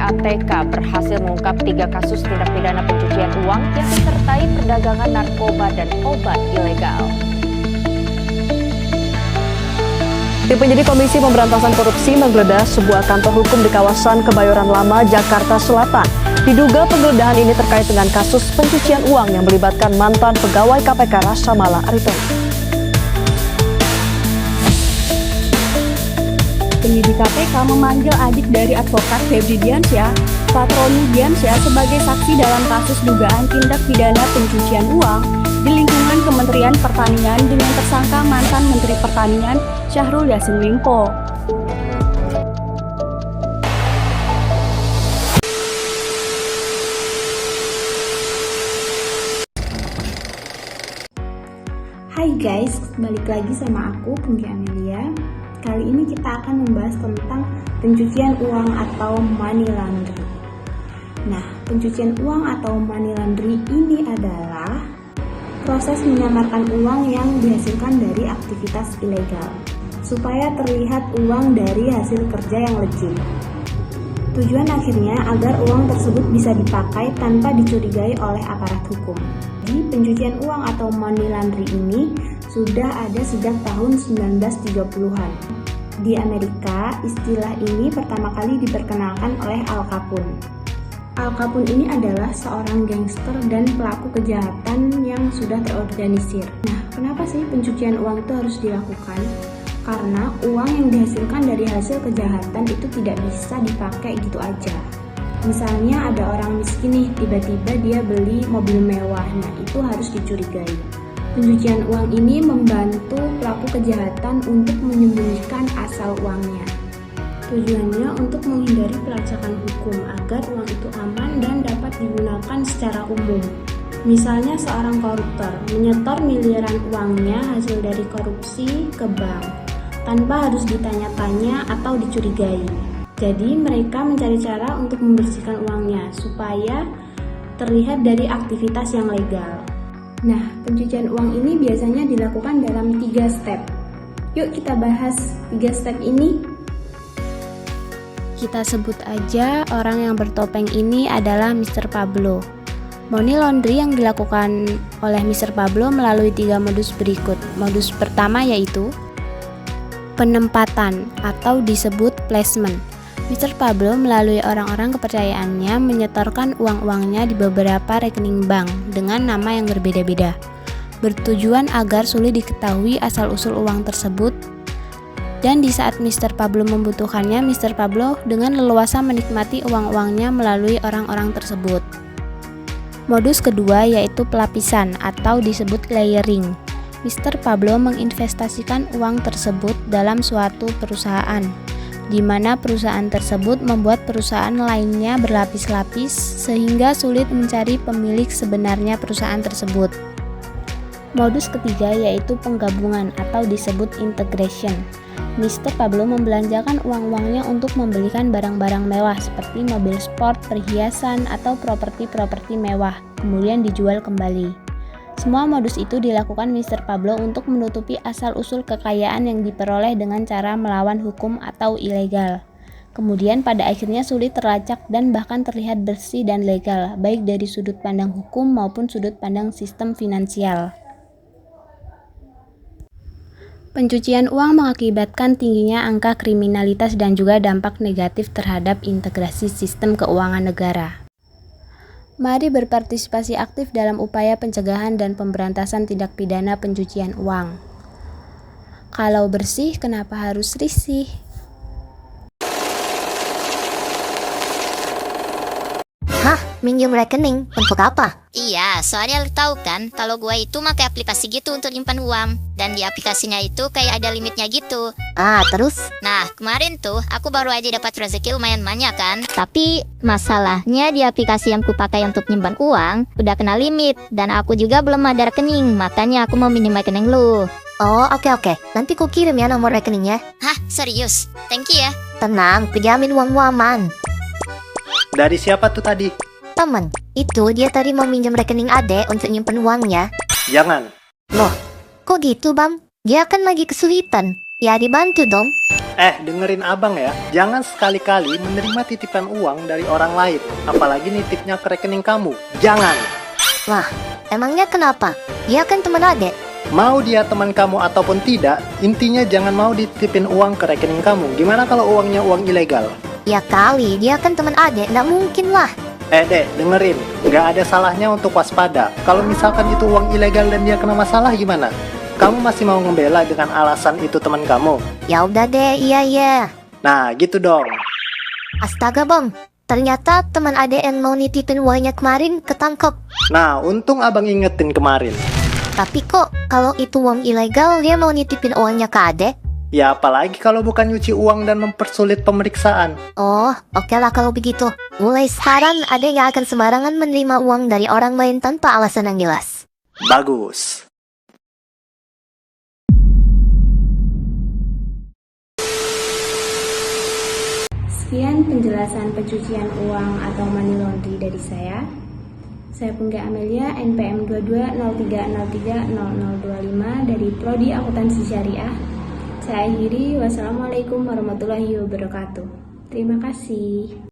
PPATK berhasil mengungkap 3 kasus tindak pidana pencucian uang yang disertai perdagangan narkoba dan obat ilegal. Tim penyidik Komisi Pemberantasan Korupsi menggeledah sebuah kantor hukum di kawasan Kebayoran Lama, Jakarta Selatan. Diduga penggeledahan ini terkait dengan kasus pencucian uang yang melibatkan mantan pegawai KPK Rasa Mala Aritona. Penyidik KPK memanggil adik dari advokat Febri Diansyah, Patroni Diansyah, sebagai saksi dalam kasus dugaan tindak pidana pencucian uang di lingkungan Kementerian Pertanian dengan tersangka mantan Menteri Pertanian Syahrul Yassin Limpo. Hai guys, balik lagi sama aku, Pungki Amelia. Kali ini kita akan membahas tentang pencucian uang atau money laundry. Nah, pencucian uang atau money laundry ini adalah proses menyamarkan uang yang dihasilkan dari aktivitas ilegal, supaya terlihat uang dari hasil kerja yang legit. Tujuan akhirnya agar uang tersebut bisa dipakai tanpa dicurigai oleh aparat hukum. Di pencucian uang atau money laundry ini sudah ada sejak tahun 1930-an. Di Amerika, istilah ini pertama kali diperkenalkan oleh Al Capone. Al Capone ini adalah seorang gangster dan pelaku kejahatan yang sudah terorganisir. Nah, kenapa sih pencucian uang itu harus dilakukan? Karena uang yang dihasilkan dari hasil kejahatan itu tidak bisa dipakai gitu aja. Misalnya ada orang miskin nih, tiba-tiba dia beli mobil mewah, nah itu harus dicurigai. Pencucian uang ini membantu pelaku kejahatan untuk menyembunyikan asal uangnya. Tujuannya untuk menghindari pelacakan hukum agar uang itu aman dan dapat digunakan secara umum. Misalnya seorang koruptor menyetor miliaran uangnya hasil dari korupsi ke bank tanpa harus ditanya-tanya atau dicurigai. Jadi mereka mencari cara untuk membersihkan uangnya supaya terlihat dari aktivitas yang legal. Nah, pencucian uang ini biasanya dilakukan dalam 3 step. Yuk kita bahas 3 step ini. Kita sebut aja orang yang bertopeng ini adalah Mr. Pablo. Money laundry yang dilakukan oleh Mr. Pablo melalui 3 modus berikut. Modus pertama yaitu penempatan atau disebut placement. Mr. Pablo melalui orang-orang kepercayaannya menyetorkan uang-uangnya di beberapa rekening bank dengan nama yang berbeda-beda, bertujuan agar sulit diketahui asal-usul uang tersebut, dan di saat Mr. Pablo membutuhkannya, Mr. Pablo dengan leluasa menikmati uang-uangnya melalui orang-orang tersebut. Modus kedua yaitu pelapisan atau disebut layering. Mr. Pablo menginvestasikan uang tersebut dalam suatu perusahaan, di mana perusahaan tersebut membuat perusahaan lainnya berlapis-lapis sehingga sulit mencari pemilik sebenarnya perusahaan tersebut. Modus ketiga yaitu penggabungan atau disebut integration. Mr. Pablo membelanjakan uang-uangnya untuk membelikan barang-barang mewah seperti mobil sport, perhiasan, atau properti-properti mewah, kemudian dijual kembali. Semua modus itu dilakukan Mr. Pablo untuk menutupi asal-usul kekayaan yang diperoleh dengan cara melawan hukum atau ilegal. Kemudian pada akhirnya sulit terlacak dan bahkan terlihat bersih dan legal, baik dari sudut pandang hukum maupun sudut pandang sistem finansial. Pencucian uang mengakibatkan tingginya angka kriminalitas dan juga dampak negatif terhadap integrasi sistem keuangan negara. Mari berpartisipasi aktif dalam upaya pencegahan dan pemberantasan tindak pidana pencucian uang. Kalau bersih, kenapa harus risih? Hah? Minjem rekening? Untuk apa? Iya, soalnya lu tahu kan, kalau gua itu pakai aplikasi gitu untuk nyimpan uang. Dan di aplikasinya itu kayak ada limitnya gitu. Terus? Nah, kemarin tuh aku baru aja dapat rezeki lumayan banyak kan. Tapi masalahnya di aplikasi yang kupakai untuk nyimpan uang udah kena limit. Dan aku juga belum ada rekening, makanya aku mau minjem rekening lu. Oh, oke. Nanti ku kirim ya nomor rekeningnya. Hah, serius? Thank you ya. Tenang, kujamin uangmu aman. Dari siapa tuh tadi? Temen, itu dia tadi mau minjem rekening adek untuk nyimpen uangnya. Jangan. Loh, kok gitu bang? Dia kan lagi kesulitan. Ya dibantu dong. Dengerin abang ya. Jangan sekali-kali menerima titipan uang dari orang lain. Apalagi nitipnya ke rekening kamu. Jangan. Wah, emangnya kenapa? Dia kan teman adik. Mau dia teman kamu ataupun tidak, intinya jangan mau dititipin uang ke rekening kamu. Gimana kalau uangnya uang ilegal? Ya kali, dia kan teman adik, nggak mungkin lah. Dek, dengerin. Nggak ada salahnya untuk waspada. Kalau misalkan itu uang ilegal dan dia kena masalah gimana? Kamu masih mau ngebela dengan alasan itu teman kamu? Ya udah deh, iya. Nah, gitu dong. Astaga bom, ternyata teman adik yang mau nitipin uangnya kemarin ketangkep. Nah, untung abang ingetin kemarin. Tapi kok kalau itu uang ilegal dia mau nitipin uangnya ke adek? Ya apalagi kalau bukan nyuci uang dan mempersulit pemeriksaan. Oh, oke lah kalau begitu. Mulai sekarang adek gak akan sembarangan menerima uang dari orang lain tanpa alasan yang jelas. Bagus. Sekian penjelasan pencucian uang atau money laundry dari saya. Saya Pungki Amelia, NPM 2203030025 dari Prodi Akuntansi Syariah. Saya akhiri, wassalamualaikum warahmatullahi wabarakatuh. Terima kasih.